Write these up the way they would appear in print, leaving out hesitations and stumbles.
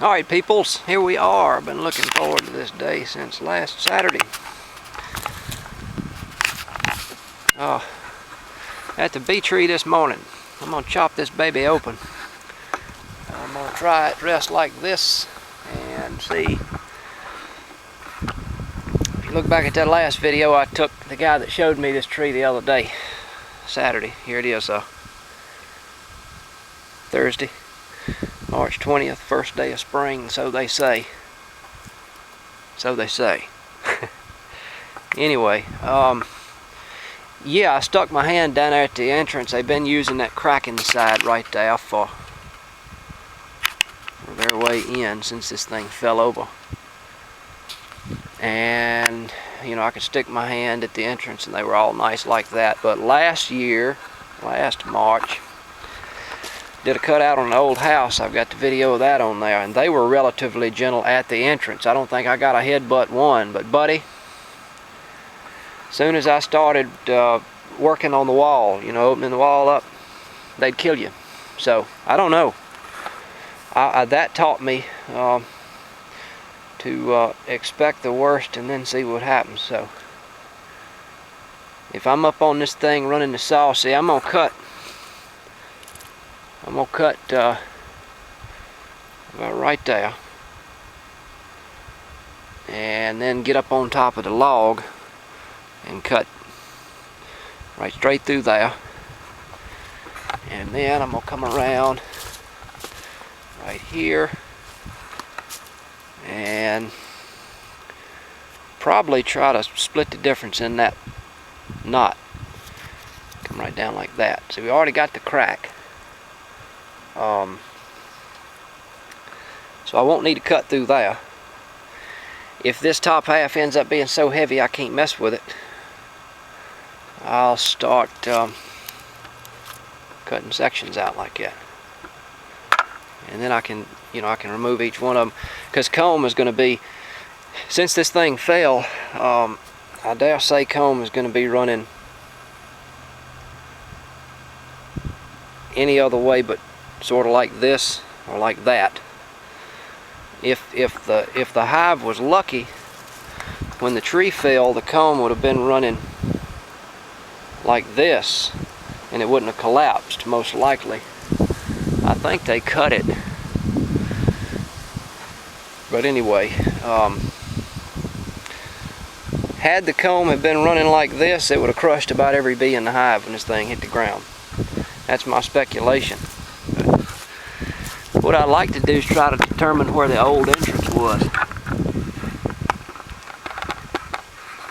Alright peoples, here we are. I've been looking forward to this day since last Saturday. At the bee tree this morning. I'm going to chop this baby open. I'm going to try it dressed like this and see. If you look back at that last video, I took the guy that showed me this tree the other day. Saturday. Here it is, Thursday, March 20th, first day of spring, so they say. So they say. Anyway, yeah, I stuck my hand down there at the entrance. They've been using that crack in the side right there for their way in since this thing fell over. And, you know, I could stick my hand at the entrance and they were all nice like that. But last March, did a cutout on an old house. I've got the video of that on there, and they were relatively gentle at the entrance. I don't think I got a headbutt one, but buddy, as soon as I started working on the wall, you know, opening the wall up, they'd kill you. So I don't know. That taught me to expect the worst and then see what happens. So if I'm up on this thing running the saw, see, I'm gonna cut about right there, and then get up on top of the log and cut right straight through there, and then I'm gonna come around right here and probably try to split the difference in that knot. Come right down like that. See, we already got the crack. So I won't need to cut through there. If this top half ends up being so heavy I can't mess with it, I'll start cutting sections out like that. And then I can, you know, I can remove each one of them, because comb is going to be, since this thing fell, I dare say comb is going to be running any other way but sort of like this or like that. If the hive was lucky, when the tree fell, the comb would have been running like this, and it wouldn't have collapsed, most likely. I think they cut it. But anyway, had the comb have been running like this, it would have crushed about every bee in the hive when this thing hit the ground. That's my speculation. What I'd like to do is try to determine where the old entrance was.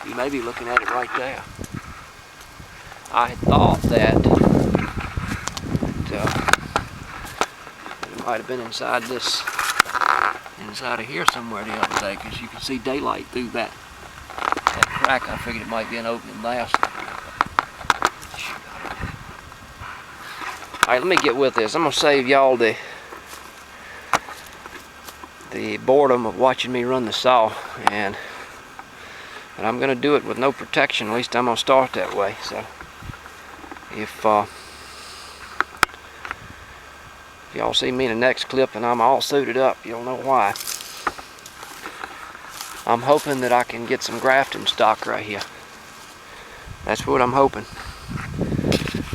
You may be looking at it right there. I had thought that it might have been inside of here somewhere the other day, because you can see daylight through that crack. I figured it might be an opening there. Alright, let me get with this. I'm going to save y'all the boredom of watching me run the saw, and I'm going to do it with no protection. At least I'm going to start that way. So if y'all see me in the next clip and I'm all suited up, you'll know why. I'm hoping that I can get some grafting stock right here. That's what I'm hoping.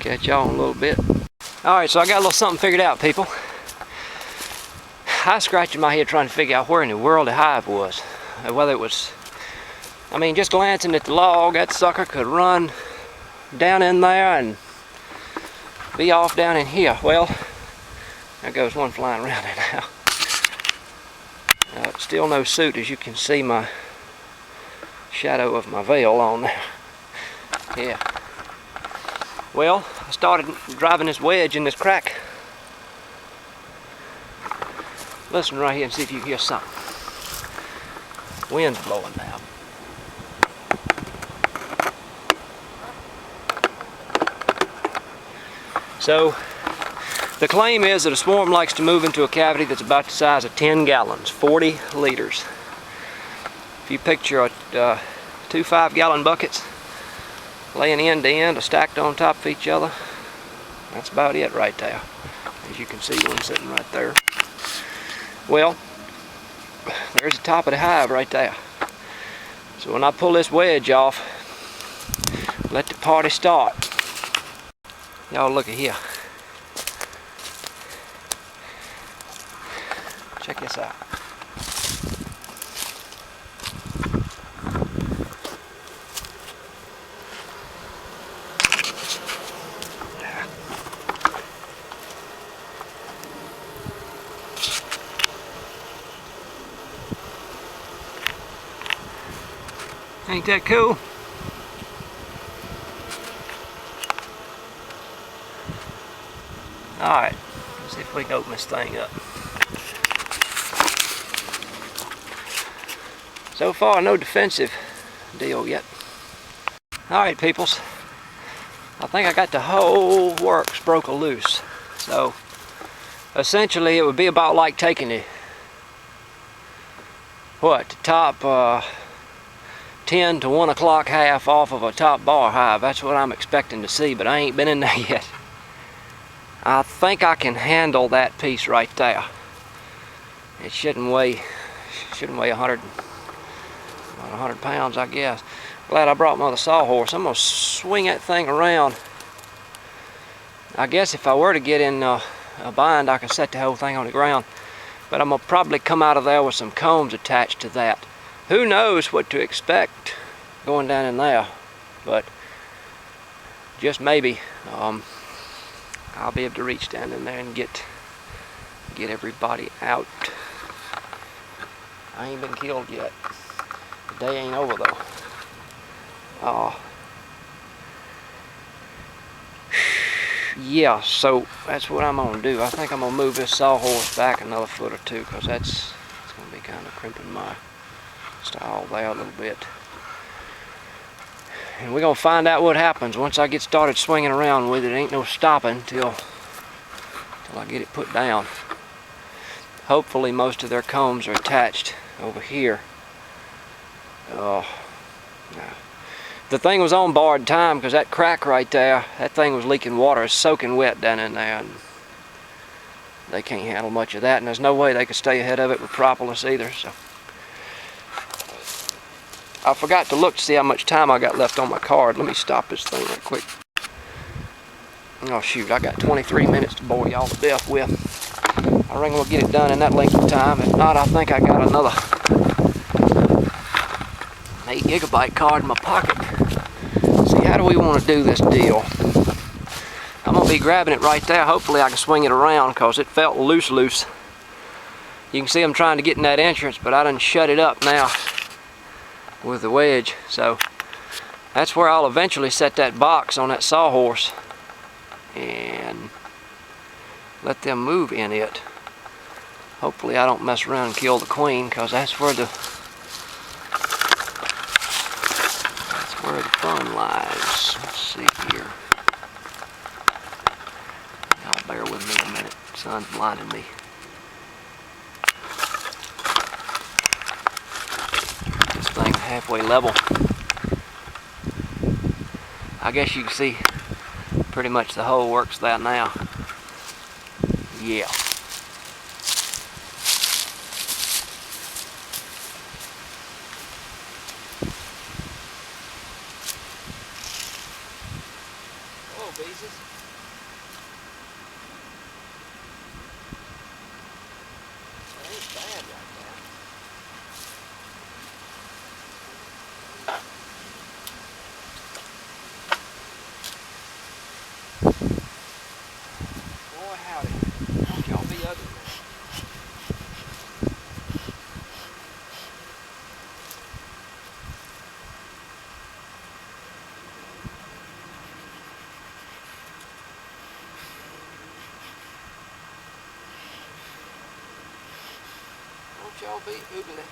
Catch y'all in a little bit. Alright, so I got a little something figured out, people. I was scratching my head trying to figure out where in the world the hive was. Whether it was, I mean, just glancing at the log, that sucker could run down in there and be off down in here. Well, there goes one flying around there now. Still no suit, as you can see my shadow of my veil on there. Yeah. Well, I started driving this wedge in this crack. Listen right here and see if you hear something. Wind's blowing now. So, the claim is that a swarm likes to move into a cavity that's about the size of 10 gallons, 40 liters. If you picture two 5-gallon buckets laying end to end, stacked on top of each other, that's about it right there. As you can see, one sitting right there. Well, there's the top of the hive right there. So when I pull this wedge off, let the party start. Y'all look at here. Check this out. Ain't that cool? Alright, let's see if we can open this thing up. So far, no defensive deal yet. Alright, peoples. I think I got the whole works broke loose. So, essentially, it would be about like taking the top 10 to 1 o'clock half off of a top bar hive. That's what I'm expecting to see, but I ain't been in there yet. I think I can handle that piece right there. It shouldn't weigh 100 pounds, I guess. Glad I brought my other sawhorse. I'm gonna swing that thing around. I guess if I were to get in a bind, I could set the whole thing on the ground. But I'm gonna probably come out of there with some combs attached to that. Who knows what to expect going down in there, but just maybe I'll be able to reach down in there and get everybody out. I ain't been killed yet. The day ain't over though. Yeah, so that's what I'm gonna do. I think I'm gonna move this sawhorse back another foot or two, because it's gonna be kind of crimping my style there a little bit. And we're gonna find out what happens once I get started swinging around with it. Ain't no stopping till I get it put down. Hopefully most of their combs are attached over here. The thing was on borrowed time, because that crack right there, that thing was leaking water. It's soaking wet down in there, and they can't handle much of that, and there's no way they could stay ahead of it with propolis either. So I forgot to look to see how much time I got left on my card. Let me stop this thing right quick. Oh shoot, I got 23 minutes to bore y'all to death with. I reckon we'll get it done in that length of time. If not, I think I got another 8 gigabyte card in my pocket. See, how do we want to do this deal? I'm going to be grabbing it right there. Hopefully I can swing it around, because it felt loose. You can see I'm trying to get in that entrance, but I done shut it up now with the wedge. So that's where I'll eventually set that box on that sawhorse and let them move in it. Hopefully I don't mess around and kill the queen, because that's where the fun lies. Let's see here. Y'all bear with me a minute. The sun's blinding me. This thing halfway level. I guess you can see pretty much the whole works there now. Yeah. Beezus. That ain't bad right there. Boy howdy, don't y'all be ugly. Y'all be oogly.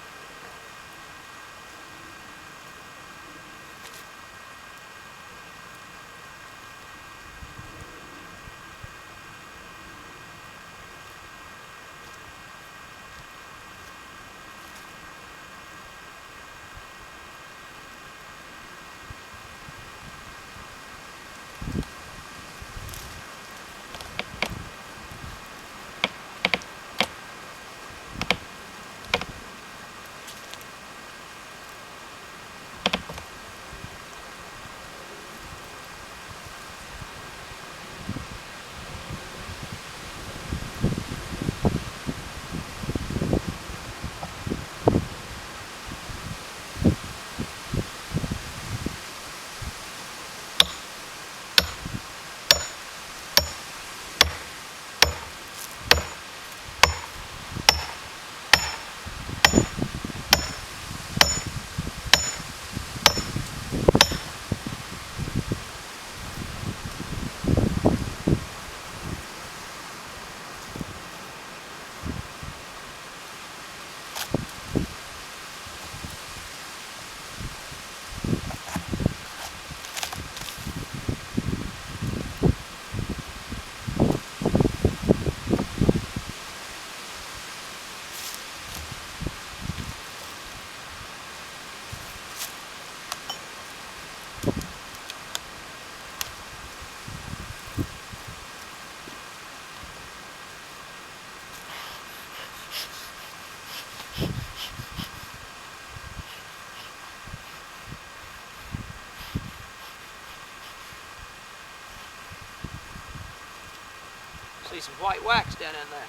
white wax down in there.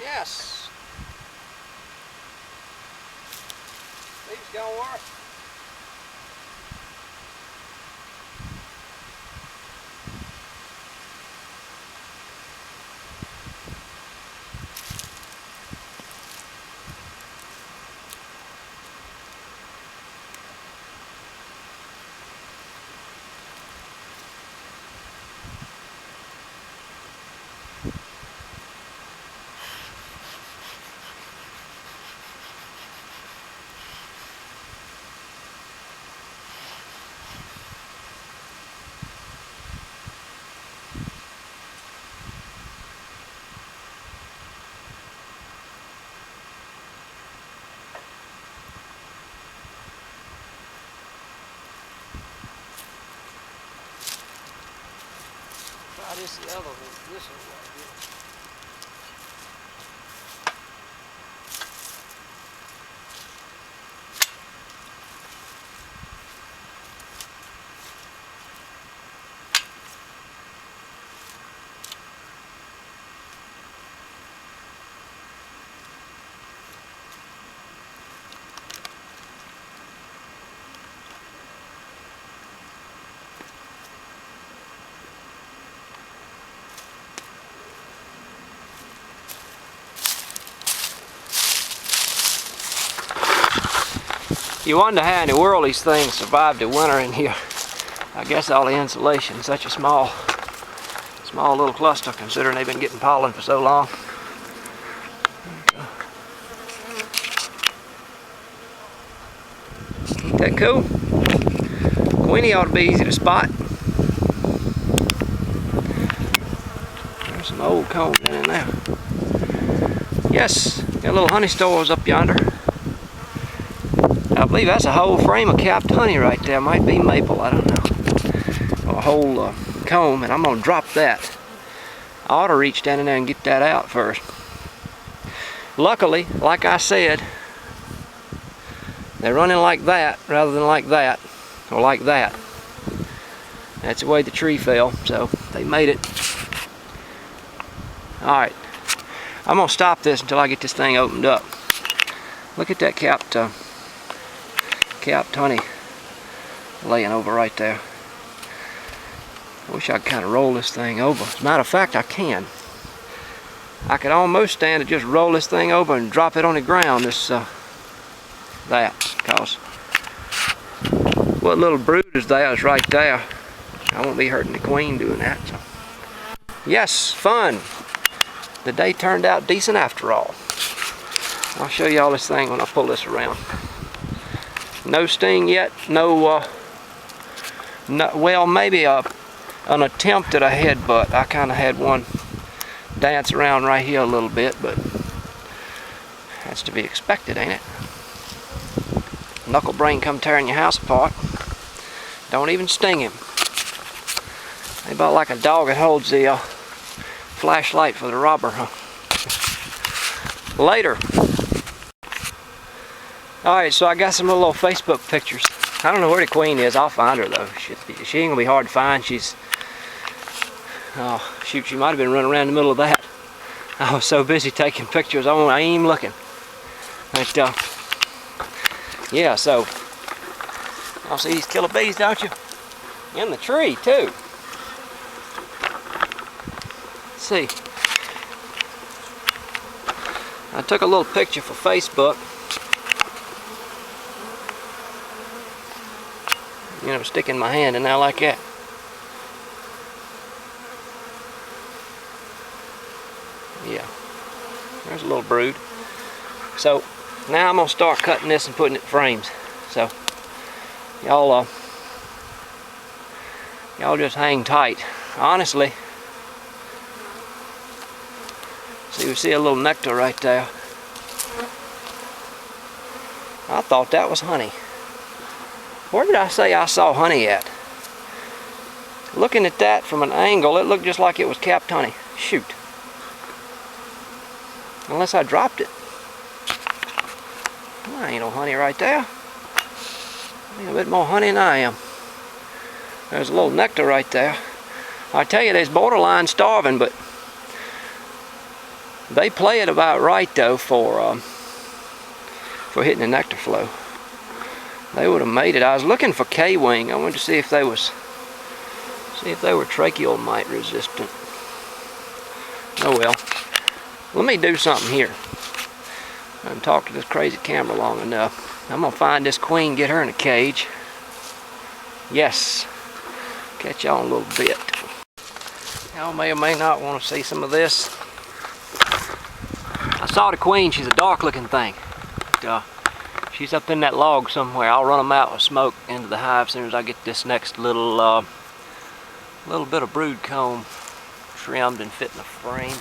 Yes. These gonna work. This the other one, this one right here. You wonder how in the world these things survived the winter in here. I guess all the insulation, such a small little cluster considering they've been getting pollen for so long. Ain't that cool? Queenie ought to be easy to spot. There's some old combs in there. Yes, got little honey stores up yonder. I believe that's a whole frame of capped honey right there. Might be maple, I don't know. A whole comb, and I'm going to drop that. I ought to reach down in there and get that out first. Luckily, like I said, they're running like that rather than like that, or like that. That's the way the tree fell, so they made it. Alright, I'm going to stop this until I get this thing opened up. Look at that capped honey laying over right there. I wish I could kind of roll this thing over. As a matter of fact, I can. I could almost stand to just roll this thing over and drop it on the ground. Because what little brood is there is right there. I won't be hurting the queen doing that. So. Yes, fun. The day turned out decent after all. I'll show you all this thing when I pull this around. No sting yet, well, maybe an attempt at a headbutt. I kind of had one dance around right here a little bit, but that's to be expected, ain't it? Knuckle brain come tearing your house apart. Don't even sting him. They about like a dog that holds the flashlight for the robber, huh? Later. Alright, so I got some little Facebook pictures. I don't know where the queen is. I'll find her though. She ain't gonna be hard to find. She's, oh shoot, she might have been running around in the middle of that. I was so busy taking pictures, I ain't even looking. But yeah, so I'll see these killer bees, don't you? In the tree too. Let's see. I took a little picture for Facebook. You know, sticking my hand in there like that. a little brood. So now I'm gonna start cutting this and putting it in frames. So y'all just hang tight. Honestly, see, we see a little nectar right there. I thought that was honey. Where did I say I saw honey at? Looking at that from an angle, it looked just like it was capped honey. Shoot. Unless I dropped it. Well, ain't no honey right there. Ain't a bit more honey than I am. There's a little nectar right there. I tell you, they's borderline starving, but they play it about right though for hitting the nectar flow. They would have made it. I was looking for K-wing. I wanted to see if they were tracheal mite resistant. Oh well. Let me do something here. I haven't talked to this crazy camera long enough. I'm gonna find this queen, get her in a cage. Yes. Catch y'all in a little bit. Y'all may or may not want to see some of this. I saw the queen. She's a dark looking thing. She's up in that log somewhere. I'll run them out with smoke into the hive as soon as I get this next little bit of brood comb trimmed and fit in the frame.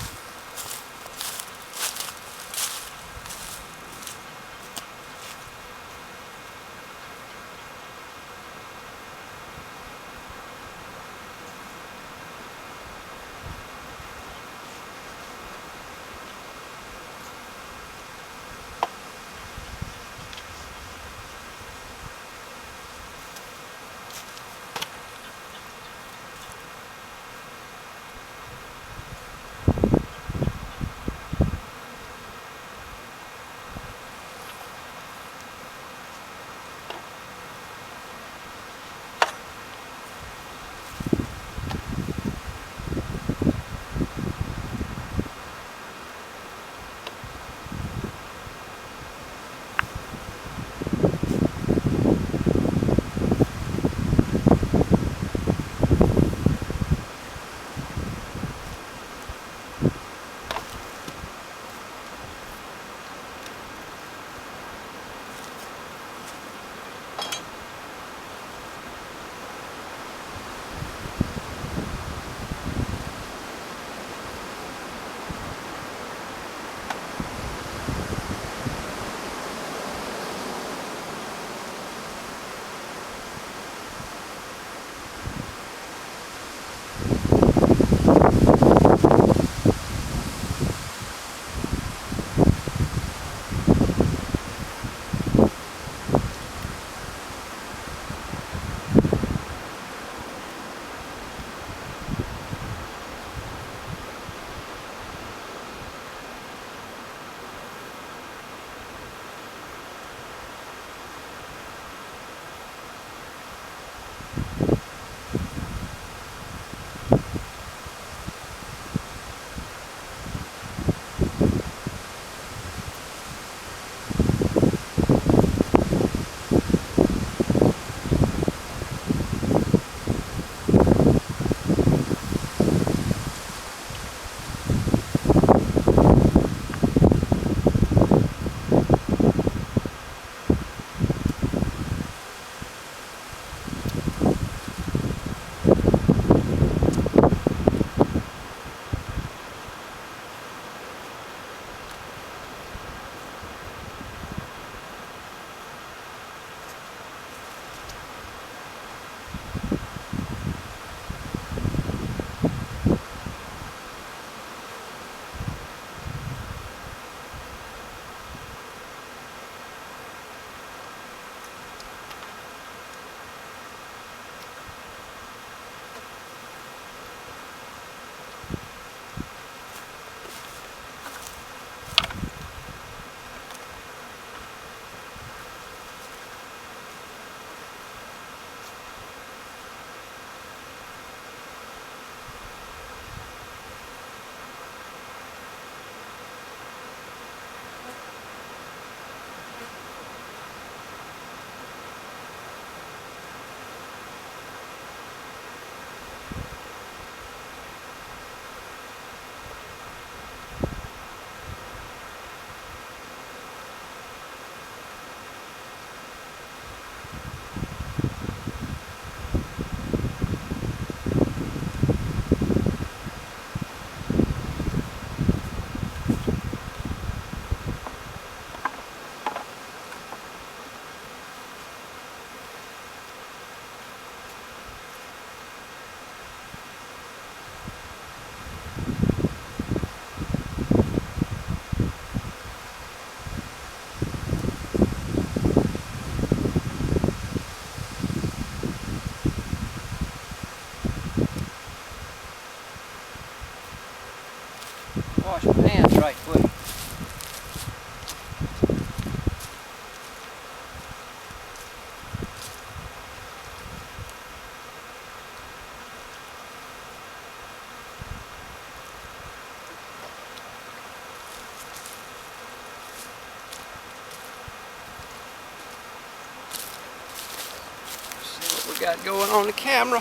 got going on the camera.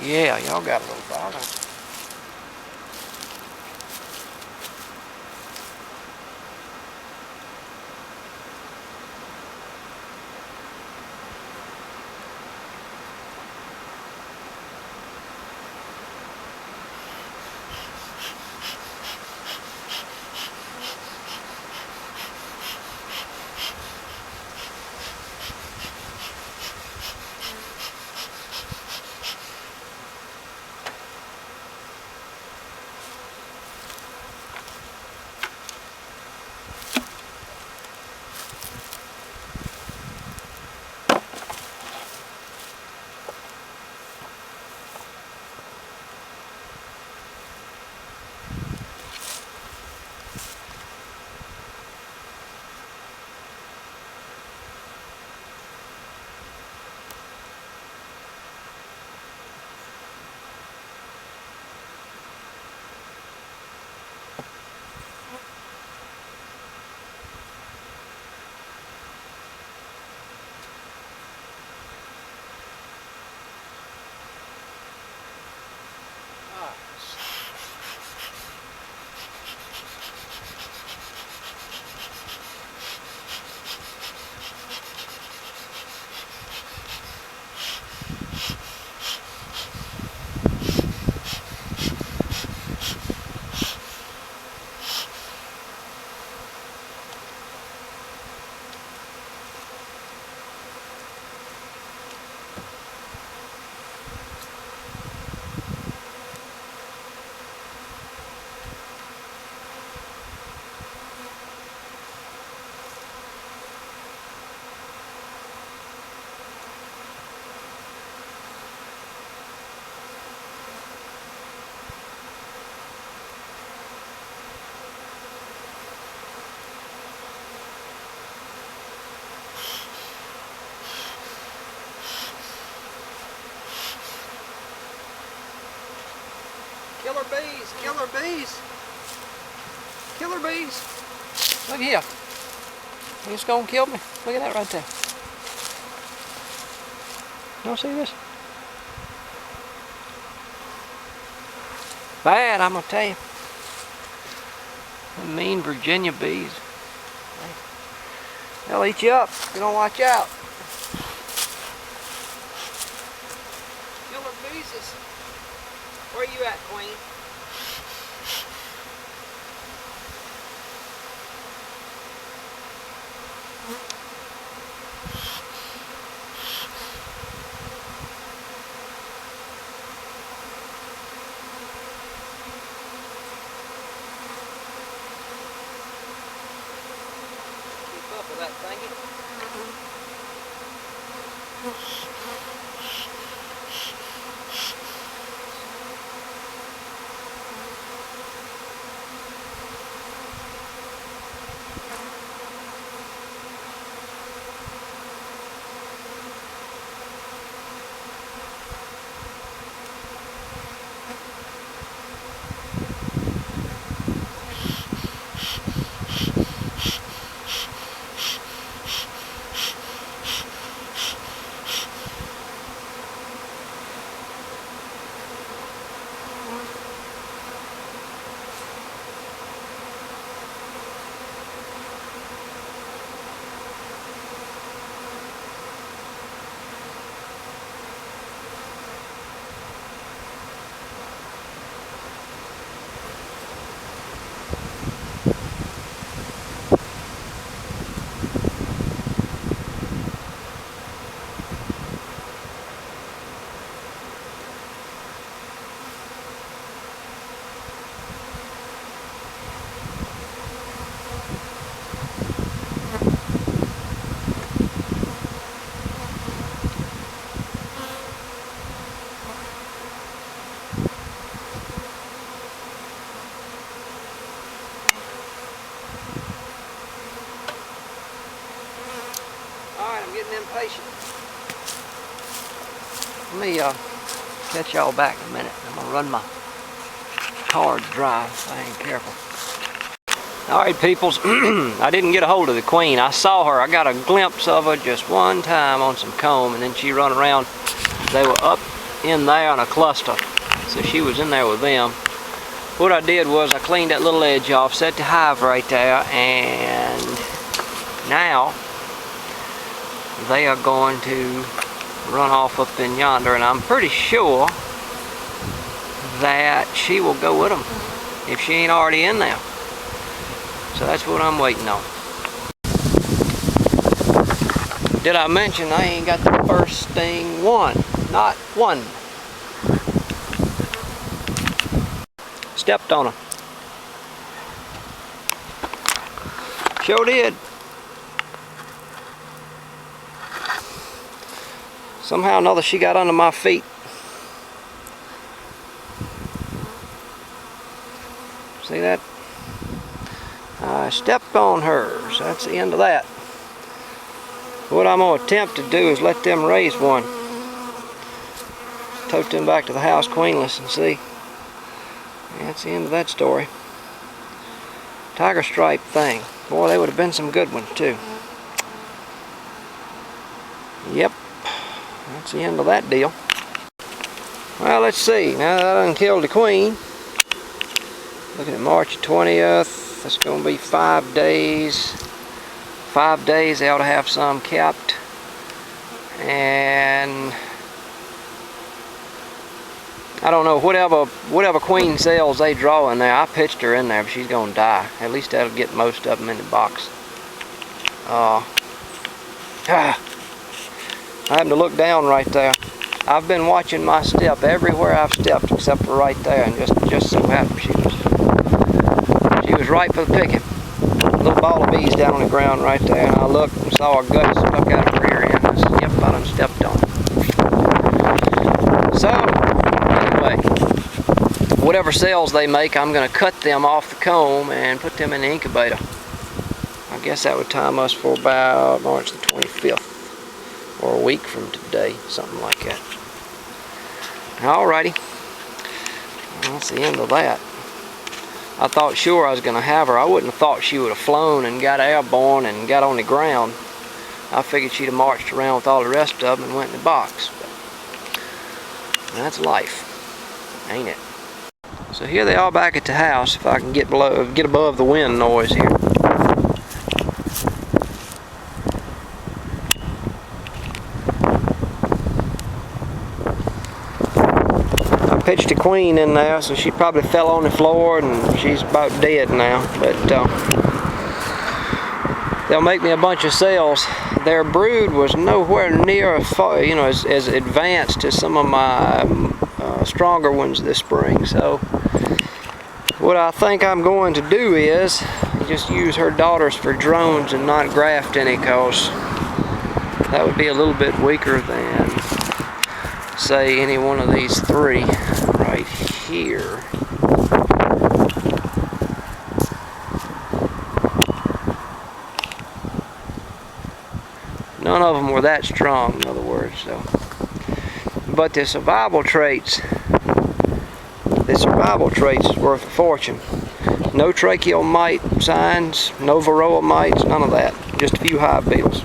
Yeah, y'all got a little bother. Killer bees, killer bees, killer bees. Look here. It's gonna kill me. Look at that right there. You don't see this? Bad, I'm gonna tell you. The mean Virginia bees. They'll eat you up if you don't watch out. Killer bees is... Where you at, Queen? Keep up with that thingy. I'm getting impatient. Let me catch y'all back in a minute. I'm gonna run my car dry if I ain't careful. Alright, peoples, I didn't get a hold of the queen. I saw her. I got a glimpse of her just one time on some comb, and then she run around. They were up in there in a cluster, so she was in there with them. What I did was I cleaned that little edge off, set the hive right there, and now they are going to run off up in yonder, and I'm pretty sure that she will go with them if she ain't already in there. So that's what I'm waiting on. Did I mention I ain't got the first sting one? Not one. Stepped on her. Sure did. Somehow or another she got under my feet. See that? I stepped on her, so that's the end of that. What I'm going to attempt to do is let them raise one. Tote them back to the house queenless and see. That's the end of that story. Tiger stripe thing. Boy, they would have been some good ones too. Yep. That's the end of that deal. Well, let's see. Now that I done killed the queen. Looking at March 20th. That's going to be 5 days. 5 days they ought to have some kept. And I don't know, whatever queen cells they draw in there, I pitched her in there, but she's going to die. At least that'll get most of them in the box. I happen to look down right there. I've been watching my step everywhere I've stepped except for right there, and just so happened she was right for the picking. A little ball of bees down on the ground right there, and I looked and saw her guts stuck out of her rear end. I said, yep, I done stepped on it. So, anyway, whatever cells they make, I'm going to cut them off the comb and put them in the incubator. I guess that would time us for about March the 25th, or a week from today, something like that. Alrighty, that's the end of that. I thought sure I was going to have her. I wouldn't have thought she would have flown and got airborne and got on the ground. I figured she'd have marched around with all the rest of them and went in the box. But that's life, ain't it? So here they are back at the house, if I can get above the wind noise here. Pitched a queen in there, so she probably fell on the floor and she's about dead now. But they'll make me a bunch of cells. Their brood was nowhere near as advanced as some of my stronger ones this spring. So what I think I'm going to do is just use her daughters for drones and not graft any, cause that would be a little bit weaker than, say, any one of these three right here. None of them were that strong, in other words. So, but the survival traits is worth a fortune. No tracheal mite signs, no varroa mites, none of that. Just a few hive beetles.